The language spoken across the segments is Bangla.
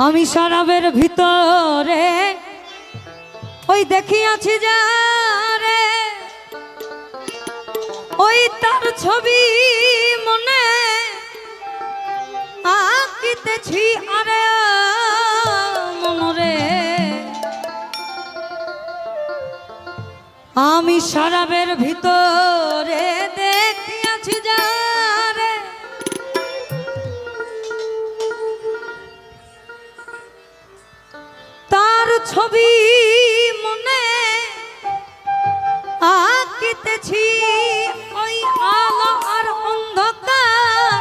আমি শরাবের ভিতরে ওই দেখিয়াছি যারে, ওই তার ছবি মনে আঁকিতেছি আরে মনরে। আমি শরাবের ভিতরে দেখিয়াছি যারে, তার ছবি মনে আঁকিতেছি। ওই আলো আর অন্ধকার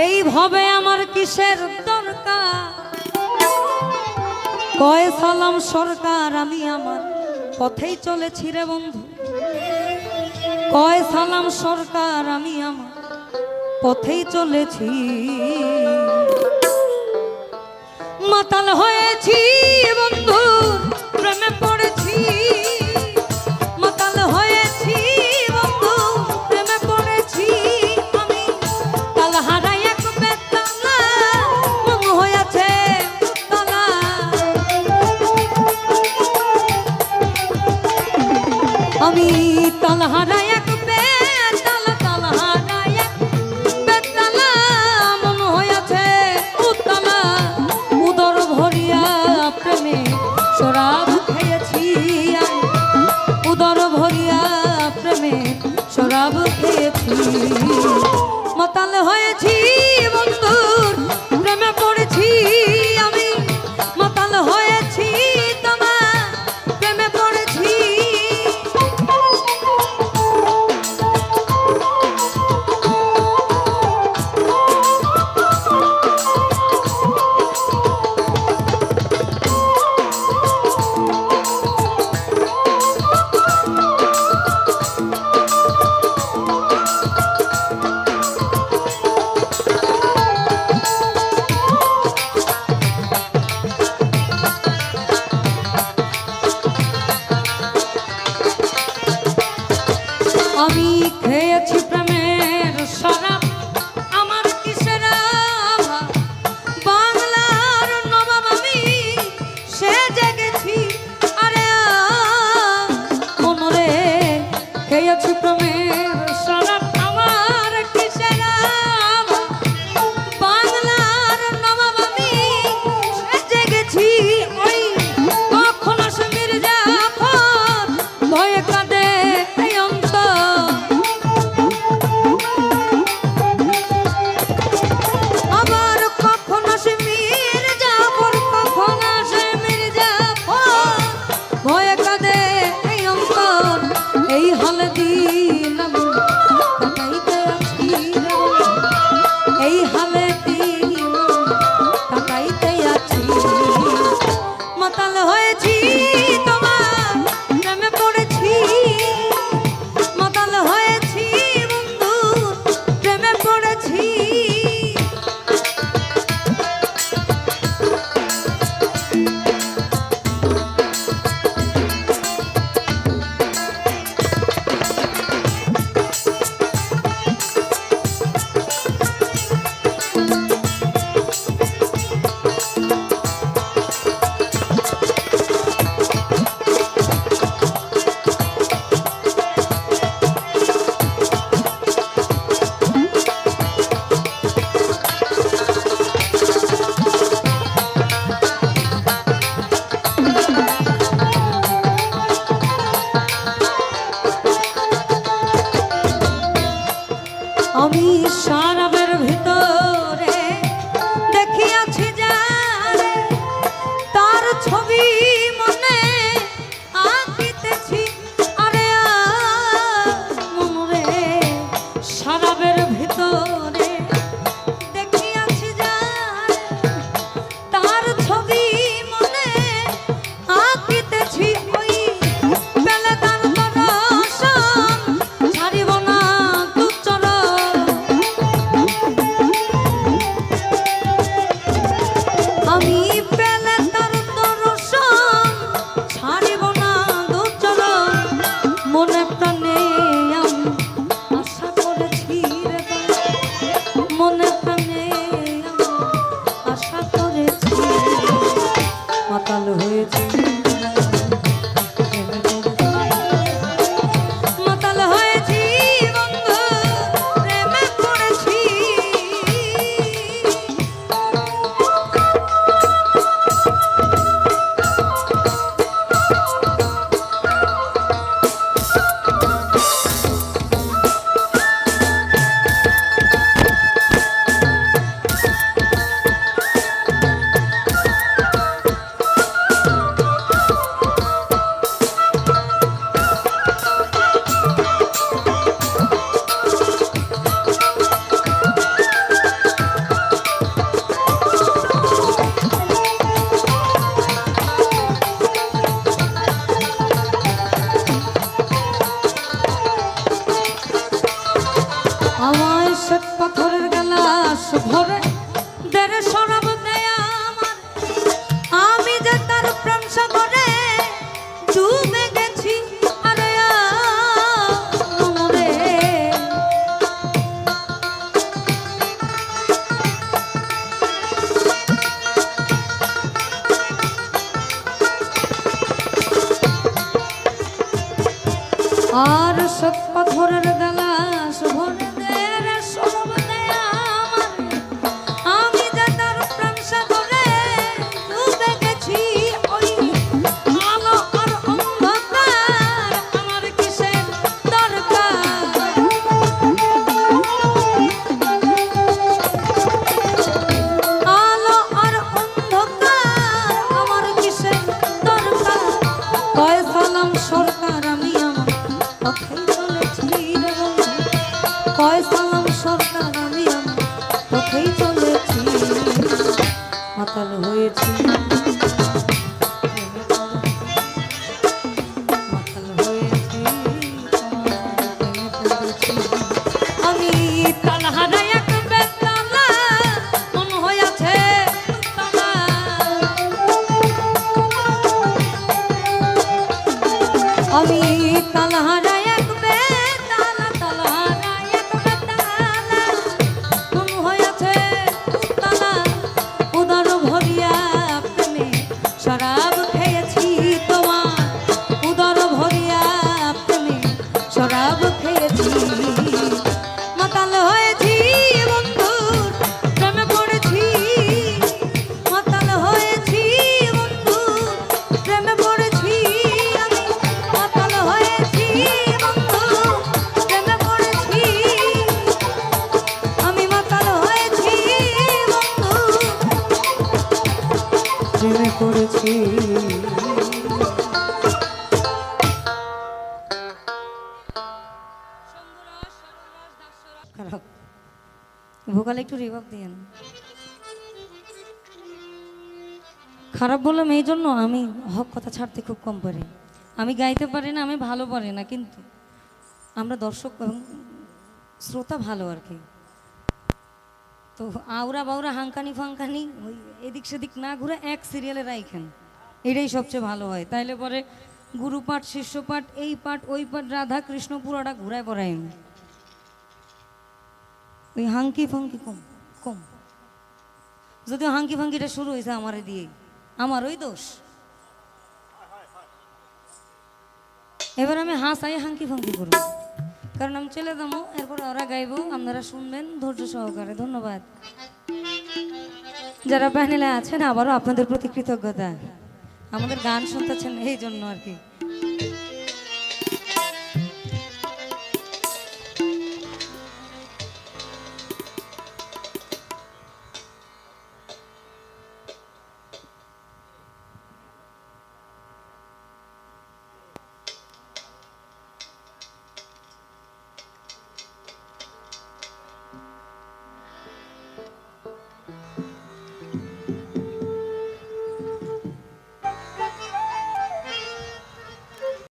এই ভবে আমার কিসের দরকার। কয় সালাম সরকার আমি আমার পথেই চলেছি রে বন্ধু। কয় সালাম সরকার আমি আমার পথেই চলেছি। মাতাল হয়েছি বন্ধু প্রেমে পড়েছি, মাতাল হয়েছি বন্ধু প্রেমে পড়েছি। আমি তাল হারাই এক বেতালা মন হয়েছে তালা। আমি তাল হারাই এক বেতালা, তাল হারাই এক বেতালা মন হয়েছে উতলা। উদর ভরিয়া প্রেমে মাতাল হয়েছি মাতাল হয়েছি বন্ধু প্রেমে পড়েছি আমায় শ্বেত পাথরের গ্লাস ভরে দেরে শরাব দেয়া আমার আমি যে তার প্রেম সাগরে ডুবে গেছি আরে মনরে আর শ্বেত পাথরের গ্লাস ভরে মাতাল হয়েছি মাতাল হয়েছি আমি তালা হারাই এক বেতালা মন হয়েছে আমি তালা হারাই এক বেতালা তালা হারাই এক বেতালা মন হয়েছে তালা উদর ভরিয়া প্রেমে শরাব খেয়েছি তোমার উদর ভরিয়া প্রেমে শরাব খেয়েছি মাতাল হয়েছি বন্ধু প্রেমে পড়েছি মাতাল হয়েছি বন্ধু প্রেমে পড়েছি আমি মাতাল হয়েছি বন্ধু প্রেমে পড়েছি আমি মাতাল হয়েছি বন্ধু প্রেমে পড়েছি খারাপ ভোকালে একটু রিভাব দিয়েন খারাপ বললাম এই জন্য আমি হক কথা ছাড়তে খুব কম পারি আমি গাইতে পারি না আমি ভালো পারি না কিন্তু আমরা দর্শক এবং শ্রোতা ভালো আর কি তো আউরা বাউরা হাঙ্কানি ফাঙ্কানি ওই এদিক সেদিক না ঘুরে এক সিরিয়ালে রাইখেন এটাই সবচেয়ে ভালো হয় তাইলে পরে গুরু পাঠ শিষ্য পাঠ এই পাঠ ওই পাঠ রাধা কৃষ্ণ পুরোটা ঘুরায় পড়াই ওই হাঙ্কি ফাঙ্কি কম কম যদিও হাঙ্কি ফাঙ্কিটা শুরু হয়েছে আমারে দিয়ে আমার ওই দোষ এবার আমি হাসাই হাঙ্কি ফাঙ্কি করবো কারণ আমি চলে যাবো এরপর ওরা গাইবো আপনারা শুনবেন ধৈর্য সহকারে ধন্যবাদ যারা প্যানেলে আছেন আবারও আপনাদের প্রতি কৃতজ্ঞতা আমাদের গান শুনতেছেন এই জন্য আর কি